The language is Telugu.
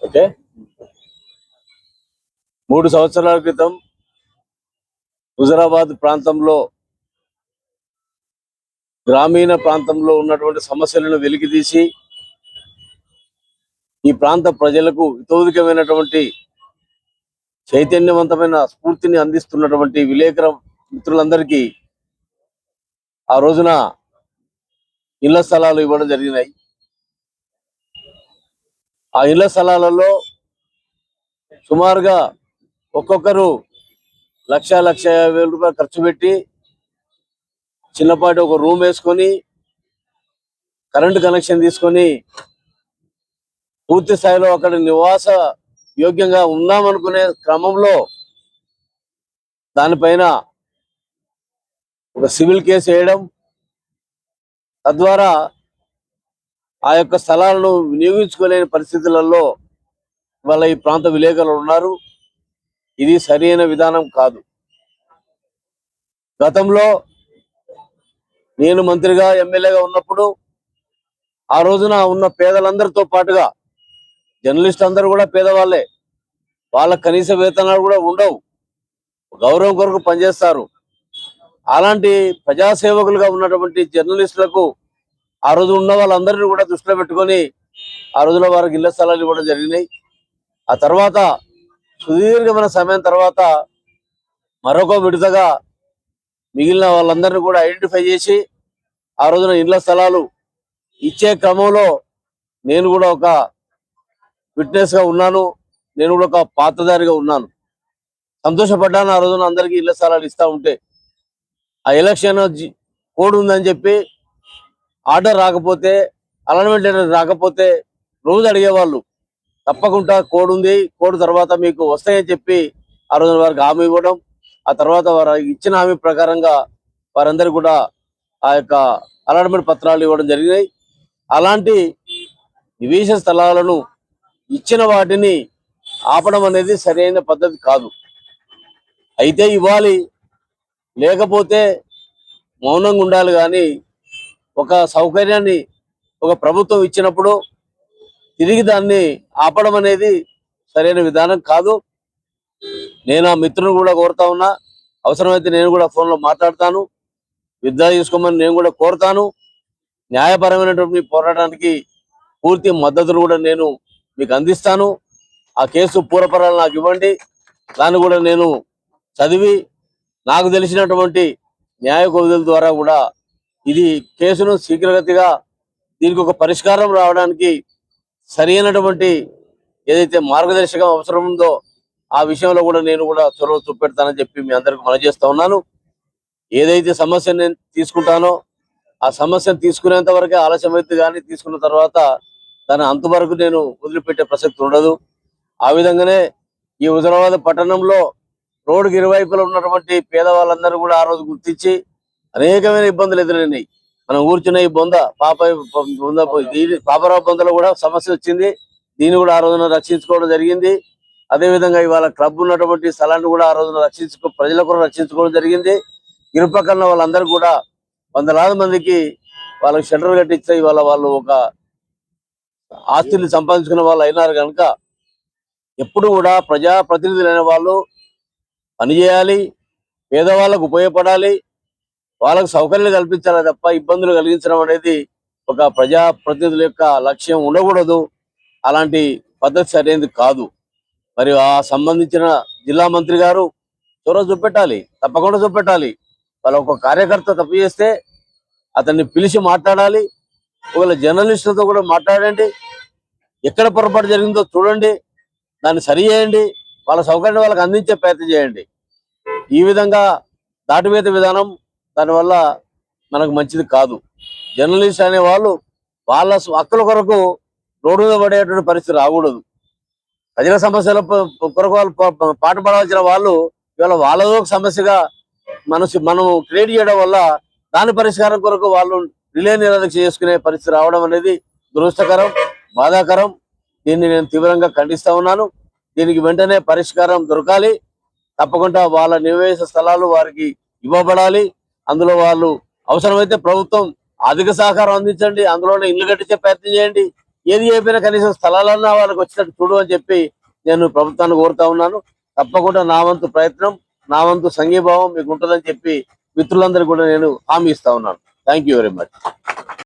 ఓకే. 3 సంవత్సరాల క్రితం హుజరాబాద్ ప్రాంతంలో గ్రామీణ ప్రాంతంలో ఉన్నటువంటి సమస్యలను వెలికితీసి ఈ ప్రాంత ప్రజలకు ఇతోధికమైనటువంటి చైతన్యవంతమైన స్ఫూర్తిని అందిస్తున్నటువంటి విలేకరు మిత్రులందరికీ ఆ రోజున ఇళ్ల స్థలాలు ఇవ్వడం జరిగినాయి. ఆ ఇళ్ల స్థలాలలో సుమారుగా ఒక్కొక్కరు 1,50,000 రూపాయలు ఖర్చు పెట్టి చిన్నపాటి ఒక రూమ్ వేసుకొని కరెంటు కనెక్షన్ తీసుకొని పూర్తి స్థాయిలో అక్కడ నివాస యోగ్యంగా ఉన్నామనుకునే క్రమంలో దానిపైన ఒక సివిల్ కేసు వేయడం, తద్వారా ఆ యొక్క స్థలాలను వినియోగించుకోలేని పరిస్థితులలో వాళ్ళ ఈ ప్రాంత విలేకరులు ఉన్నారు. ఇది సరైన విధానం కాదు. గతంలో నేను మంత్రిగా ఎమ్మెల్యేగా ఉన్నప్పుడు ఆ రోజున ఉన్న పేదలందరితో పాటుగా జర్నలిస్ట్ అందరూ కూడా పేదవాళ్ళే, వాళ్ళ కనీస వేతనాలు కూడా ఉండవు, గౌరవం కొరకు పనిచేస్తారు. అలాంటి ప్రజాసేవకులుగా ఉన్నటువంటి జర్నలిస్టులకు ఆ రోజు ఉన్న వాళ్ళందరినీ కూడా దృష్టిలో పెట్టుకొని ఆ రోజులో వారికి ఇళ్ల స్థలాలు ఇవ్వడం జరిగినాయి. ఆ తర్వాత సుదీర్ఘమైన సమయం తర్వాత మరొక విడతగా మిగిలిన వాళ్ళందరినీ కూడా ఐడెంటిఫై చేసి ఆ రోజున ఇళ్ల స్థలాలు ఇచ్చే క్రమంలో నేను కూడా ఒక విట్నెస్ గా ఉన్నాను, నేను కూడా ఒక పాత్రధారిగా ఉన్నాను. సంతోషపడ్డాను ఆ రోజున అందరికీ ఇళ్ల స్థలాలు ఇస్తా ఉంటే. ఆ ఎలక్షన్ కోడ్ ఉందని చెప్పి ఆర్డర్ రాకపోతే, అలాట్మెంట్ రాకపోతే రోజు అడిగేవాళ్ళు, తప్పకుండా కోడ్ ఉంది, కోడ్ తర్వాత మీకు వస్తాయని చెప్పి ఆ రోజున వారికి హామీ ఇవ్వడం, ఆ తర్వాత వారు ఇచ్చిన హామీ ప్రకారంగా వారందరూ కూడా ఆ యొక్క అలాట్మెంట్ పత్రాలు ఇవ్వడం జరిగినాయి. అలాంటి నివేశ స్థలాలను ఇచ్చిన వాటిని ఆపడం అనేది సరైన పద్ధతి కాదు. అయితే ఇవ్వాలి, లేకపోతే మౌనంగా ఉండాలి. కానీ ఒక సౌకర్యాన్ని ఒక ప్రభుత్వం ఇచ్చినప్పుడు తిరిగి దాన్ని ఆపడం అనేది సరైన విధానం కాదు. నేను ఆ మిత్రుని కూడా కోరుతా ఉన్నా, అవసరమైతే నేను కూడా ఫోన్లో మాట్లాడతాను, విత్డ్రా చేసుకోమని నేను కూడా కోరుతాను. న్యాయపరమైనటువంటి పోరాటానికి పూర్తి మద్దతును కూడా నేను మీకు అందిస్తాను. ఆ కేసు పూర్వపరాలు నాకు ఇవ్వండి, దాన్ని కూడా నేను చదివి నాకు తెలిసినటువంటి న్యాయ కోవిధుల ద్వారా కూడా ఇది కేసును శీఘ్రగతిగా దీనికి ఒక పరిష్కారం రావడానికి సరైనటువంటి ఏదైతే మార్గదర్శకం అవసరం ఉందో ఆ విషయంలో కూడా నేను కూడా చొరవ చూపెడతానని చెప్పి మీ అందరికి మనవి చేస్తా ఉన్నాను. ఏదైతే సమస్యను నేను తీసుకుంటానో ఆ సమస్యను తీసుకునేంత వరకే ఆలస్యమైతే కానీ తీసుకున్న తర్వాత దాని అంతవరకు నేను వదిలిపెట్టే ప్రసక్తి ఉండదు. ఆ విధంగానే ఈ హుజరాబాద్ పట్టణంలో రోడ్డుకి ఇరువైపులా ఉన్నటువంటి పేదవాళ్ళందరూ కూడా ఆ రోజు గుర్తించి అనేకమైన ఇబ్బందులు ఎదురైనాయి. మనం కూర్చున్న ఈ పాపరావు బొందలో కూడా సమస్య వచ్చింది. దీన్ని కూడా ఆ రోజున రక్షించుకోవడం జరిగింది. అదేవిధంగా ఇవాళ క్లబ్ ఉన్నటువంటి స్థలాన్ని కూడా ఆ రోజున ప్రజల కూడా రక్షించుకోవడం జరిగింది. ఇరుపక్కల వాళ్ళందరూ కూడా వందలాది మందికి వాళ్ళకి షెల్టర్ కట్టించే ఇవాళ వాళ్ళు ఒక ఆస్తుల్ని సంపాదించుకున్న వాళ్ళు అయినారు. కనుక ఎప్పుడు కూడా ప్రజాప్రతినిధులైన వాళ్ళు పనిచేయాలి, పేదవాళ్ళకు ఉపయోగపడాలి, వాళ్ళకు సౌకర్యాలు కల్పించాలి తప్ప ఇబ్బందులు కలిగించడం అనేది ఒక ప్రజాప్రతినిధుల యొక్క లక్ష్యం ఉండకూడదు. అలాంటి పద్ధతి సరైనది కాదు. మరి ఆ సంబంధించిన జిల్లా మంత్రి గారు చొరవ చూపెట్టాలి, తప్పకుండా చూపెట్టాలి. వాళ్ళ ఒక కార్యకర్త తప్పు చేస్తే అతన్ని పిలిచి మాట్లాడాలి. ఒకవేళ జర్నలిస్టులతో కూడా మాట్లాడండి, ఎక్కడ పొరపాటు జరిగిందో చూడండి, దాన్ని సరి చేయండి, వాళ్ళ సౌకర్యం వాళ్ళకి అందించే ప్రయత్నం చేయండి. ఈ విధంగా దాటివేత విధానం దానివల్ల మనకు మంచిది కాదు. జర్నలిస్ట్ అనే వాళ్ళు వాళ్ళ హక్కుల కొరకు రోడ్డు మీద పడేటువంటి పరిస్థితి రాకూడదు. ప్రజల సమస్యల కొరకు వాళ్ళు పాటు పడవలసిన వాళ్ళు ఇవాళ వాళ్ళదో ఒక సమస్యగా మనం క్రియేట్ చేయడం వల్ల దాని పరిష్కారం కొరకు వాళ్ళు రిలే నిరాదీక్ష చేసుకునే పరిస్థితి రావడం అనేది దురదృష్టకరం, బాధాకరం. దీన్ని నేను తీవ్రంగా ఖండిస్తా ఉన్నాను. దీనికి వెంటనే పరిష్కారం దొరకాలి. తప్పకుండా వాళ్ళ నివేశ స్థలాలు వారికి ఇవ్వబడాలి. అందులో వాళ్ళు అవసరమైతే ప్రభుత్వం ఆర్థిక సహకారం అందించండి, అందులోనే ఇల్లు కట్టించే ప్రయత్నం చేయండి. ఏది అయిపోయినా కనీసం స్థలాలన్నా వాళ్ళకి వచ్చినట్టు చూడు అని చెప్పి నేను ప్రభుత్వాన్ని కోరుతా ఉన్నాను. తప్పకుండా నా వంతు ప్రయత్నం, నా వంతు సంఘీభావం మీకు ఉంటుందని చెప్పి మిత్రులందరికీ కూడా నేను హామీ ఇస్తా ఉన్నాను. Thank you very much.